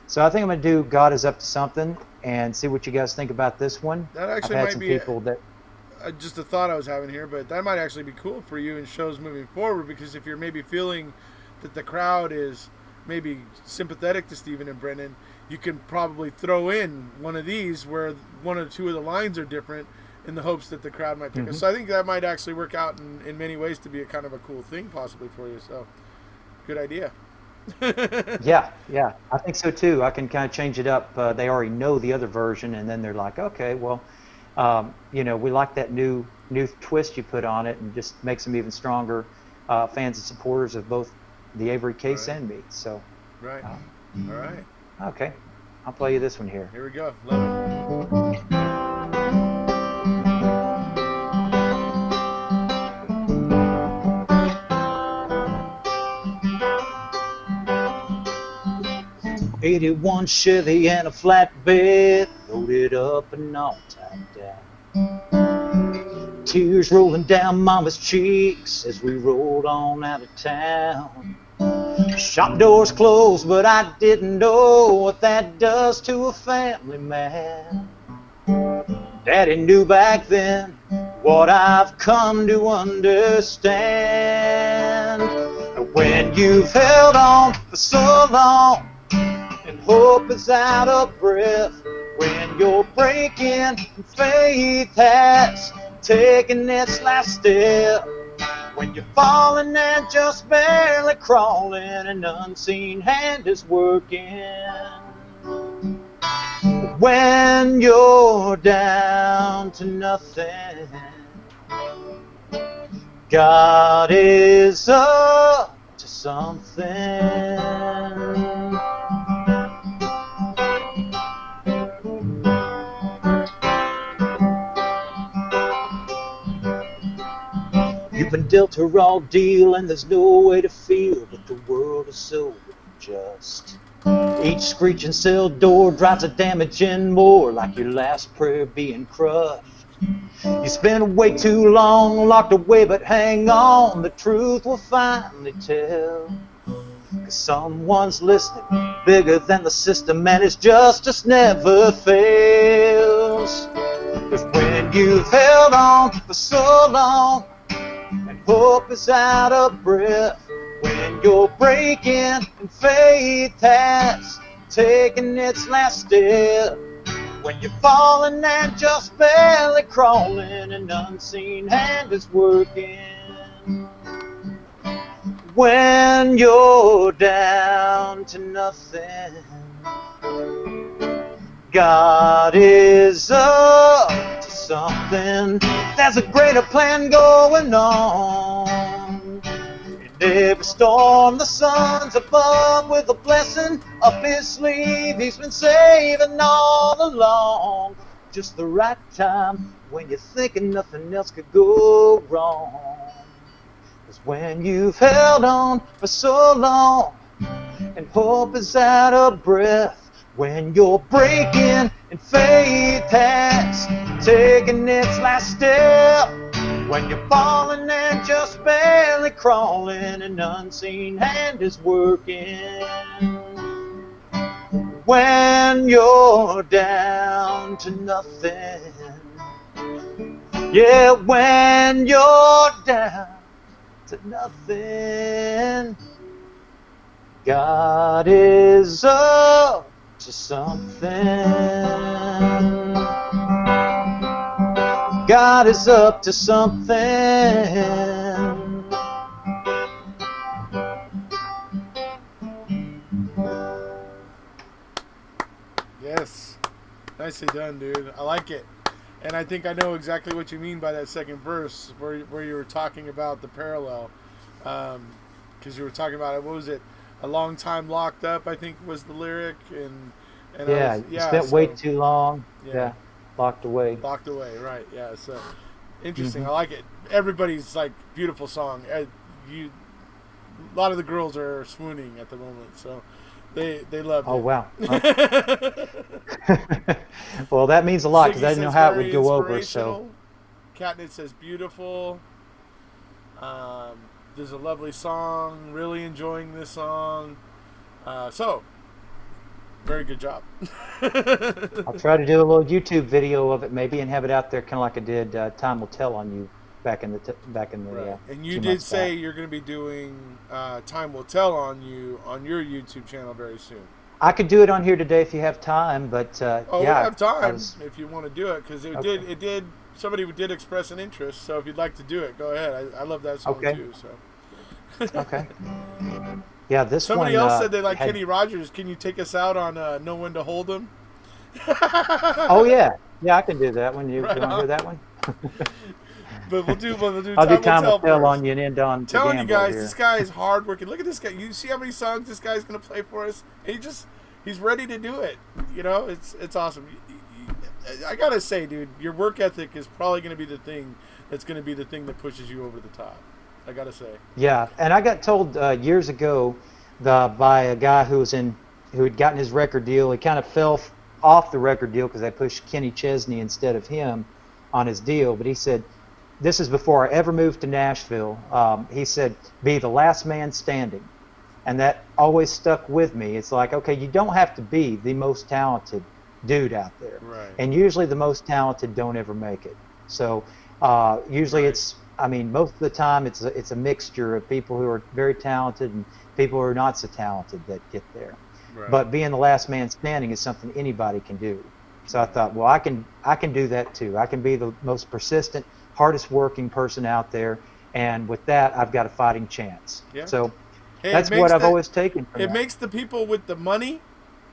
So I think I'm going to do God Is Up to Something and see what you guys think about this one. That actually might be just a thought I was having here, but that might actually be cool for you in shows moving forward, because if you're maybe feeling that the crowd is maybe sympathetic to Stephen and Brendan, you can probably throw in one of these where one or two of the lines are different in the hopes that the crowd might pick us. So I think that might actually work out in many ways to be a kind of a cool thing possibly for you. So good idea. Yeah, I think so too. I can kind of change it up. They already know the other version, and then they're like, okay, well, we like that new twist you put on it, and just makes them even stronger fans and supporters of both the Avery case and me. So, all right. Okay, I'll play you this one here. Here we go. Love it. '81 Chevy and a flatbed, loaded up and all tied down. Tears rolling down Mama's cheeks as we rolled on out of town. Shop doors closed, but I didn't know what that does to a family man. Daddy knew back then what I've come to understand. When you've held on for so long and hope is out of breath, when you're breaking and faith has taken its last step, when you're falling and just barely crawling, an unseen hand is working. When you're down to nothing, God is up to something. You've been dealt a raw deal and there's no way to feel, but the world is so unjust. Each screeching cell door drives a damage in more, like your last prayer being crushed. You spend way too long locked away, but hang on, the truth will finally tell. 'Cause someone's listening, bigger than the system, and his justice never fails. 'Cause when you've held on for so long, and hope is out of breath, when you're breaking and faith has taken its last step, when you're falling and just barely crawling, an unseen hand is working. When you're down to nothing, God is up to something. There's a greater plan going on. In every storm, the sun's above with a blessing up his sleeve. He's been saving all along. Just the right time when you're thinking nothing else could go wrong. 'Cause when you've held on for so long and hope is out of breath, when you're breaking and faith has taken its last step, when you're falling and just barely crawling, an unseen hand is working. When you're down to nothing, yeah, when you're down to nothing, God is up to something. God is up to something. Yes. Nicely done, dude. I like it. And I think I know exactly what you mean by that second verse where you were talking about the parallel. Because you were talking about, what was it? A long time locked up, I think was the lyric. And yeah, you spent way too long. Yeah. Locked away. Locked away, right. Yeah, so interesting. I like it. Everybody's like, beautiful song. A lot of the girls are swooning at the moment, so they love it. Oh, wow. Well, that means a lot because I didn't know how it would go over. So, Catnip says beautiful. There's a lovely song. Really enjoying this song. So, very good job. I'll try to do a little YouTube video of it maybe and have it out there, kind of like I did "Time Will Tell" on you back in the right. And you did say you're going to be doing "Time Will Tell" on you on your YouTube channel very soon. I could do it on here today if you have time, but yeah, we have time if you want to do it because it did. Somebody did express an interest, so if you'd like to do it, go ahead. I love that song too. So. Okay. Yeah, Somebody else said they like Kenny Rogers. Can you take us out on "Know When to Hold 'Em"? Oh yeah, I can do that one. You want to hear that one? But we'll do. I'll do "Time Will Tell" on you and end on. Telling you guys, this guy is hardworking. Look at this guy. You see how many songs this guy's gonna play for us? And he's ready to do it. You know, it's awesome. I gotta say, dude, your work ethic is probably gonna be the thing that's gonna be the thing that pushes you over the top. I gotta say. Yeah, and I got told years ago by a guy who had gotten his record deal. He kind of fell off the record deal because they pushed Kenny Chesney instead of him on his deal. But he said, this is before I ever moved to Nashville. He said, be the last man standing. And that always stuck with me. It's like, okay, you don't have to be the most talented dude out there. Right. And usually the most talented don't ever make it. So usually most of the time it's a mixture of people who are very talented and people who are not so talented that get there. Right. But being the last man standing is something anybody can do. So I thought, well, I can do that too. I can be the most persistent, hardest working person out there, and with that, I've got a fighting chance. Yeah. So that's what I've always taken from it. It makes the people with the money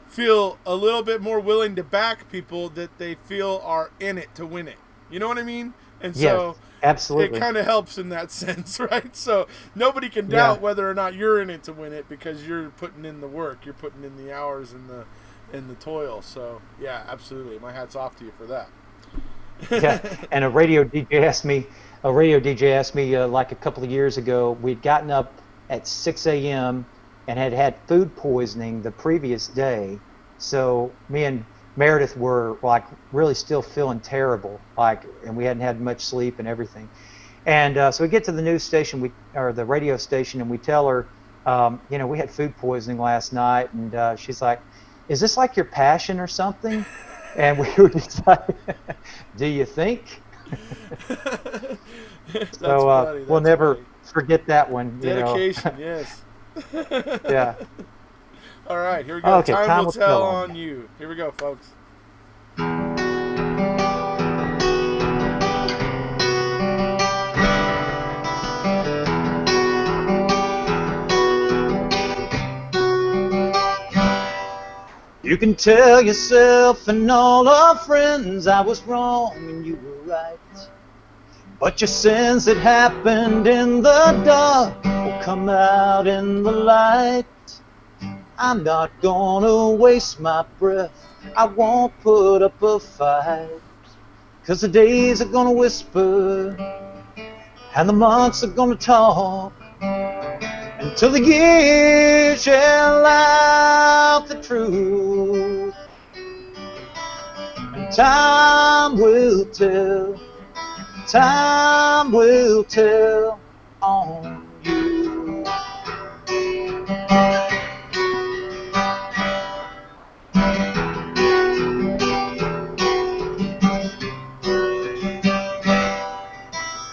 feel a little bit more willing to back people that they feel are in it to win it. You know what I mean? And so absolutely, it kind of helps in that sense, right? So nobody can doubt whether or not you're in it to win it because you're putting in the work, you're putting in the hours and the toil. So yeah, absolutely, my hat's off to you for that. Yeah, and a radio DJ asked me like a couple of years ago. We'd gotten up at 6 a.m. and had food poisoning the previous day. So me and Meredith were like really still feeling terrible, like, and we hadn't had much sleep and everything. And so we get to the news station, or the radio station, and we tell her, we had food poisoning last night, and she's like, "Is this like your passion or something?" And we were just like, "Do you think?" That's So funny. we'll That's never funny. forget that one. Dedication, yes. Yeah. All right, here we go. Okay, Time will tell on you. Here we go, folks. You can tell yourself and all our friends I was wrong and you were right. But your sins that happened in the dark will come out in the light. I'm not gonna waste my breath, I won't put up a fight. 'Cause the days are gonna whisper and the months are gonna talk until the years yell out the truth. And time will tell on you.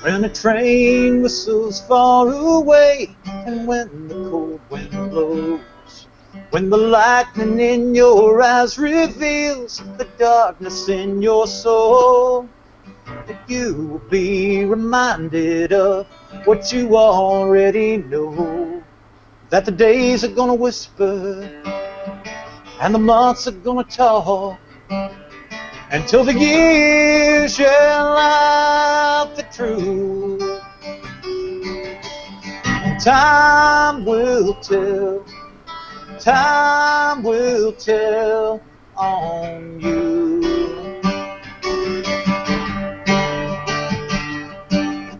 When a train whistles far away, and when the cold wind blows, when the lightning in your eyes reveals the darkness in your soul, that you will be reminded of what you already know. That the days are gonna whisper and the months are gonna talk until the years yell out the truth. And time will tell on you.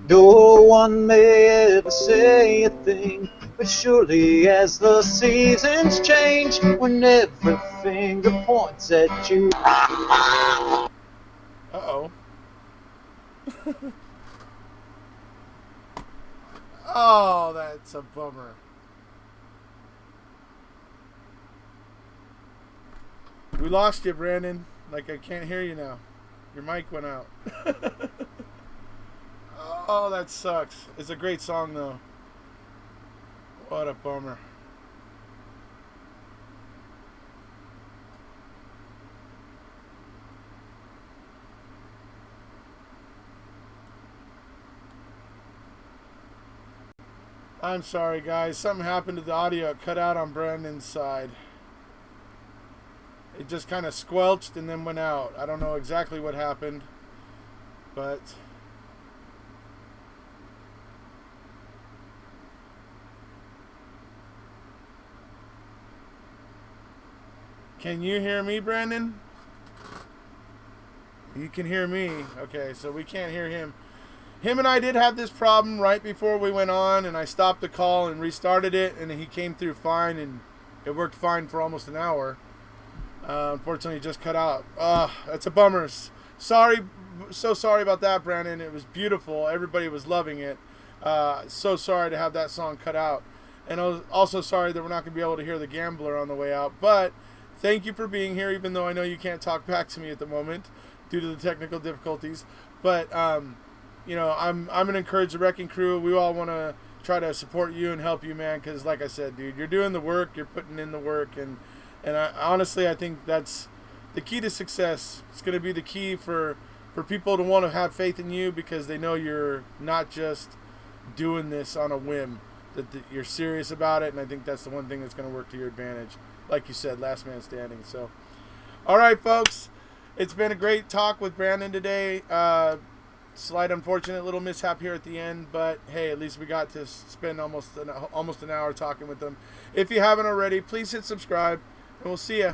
No one may ever say a thing, but surely as the seasons change, when every finger points at you. Uh-oh. Oh, that's a bummer. We lost you, Brandon. Like, I can't hear you now. Your mic went out. Oh, that sucks. It's a great song, though. What a bummer. I'm sorry, guys. Something happened to the audio. It cut out on Brandon's side. It just kind of squelched and then went out. I don't know exactly what happened, but... Can you hear me, Brandon? You can hear me. Okay, so we can't hear him. Him and I did have this problem right before we went on, and I stopped the call and restarted it, and he came through fine, and it worked fine for almost an hour. Unfortunately, it just cut out. That's a bummer. Sorry, so sorry about that, Brandon. It was beautiful. Everybody was loving it. So sorry to have that song cut out. And I was also sorry that we're not going to be able to hear the Gambler on the way out, but... Thank you for being here, even though I know you can't talk back to me at the moment due to the technical difficulties. But, I'm going to encourage the Wrecking Crew. We all want to try to support you and help you, man, because like I said, dude, you're doing the work, you're putting in the work, and honestly, I think that's the key to success. It's going to be the key for people to want to have faith in you because they know you're not just doing this on a whim, that you're serious about it, and I think that's the one thing that's going to work to your advantage. Like you said, last man standing. So, all right, folks. It's been a great talk with Brandon today. Slight unfortunate little mishap here at the end, but hey, at least we got to spend almost an hour talking with him. If you haven't already, please hit subscribe, and we'll see ya.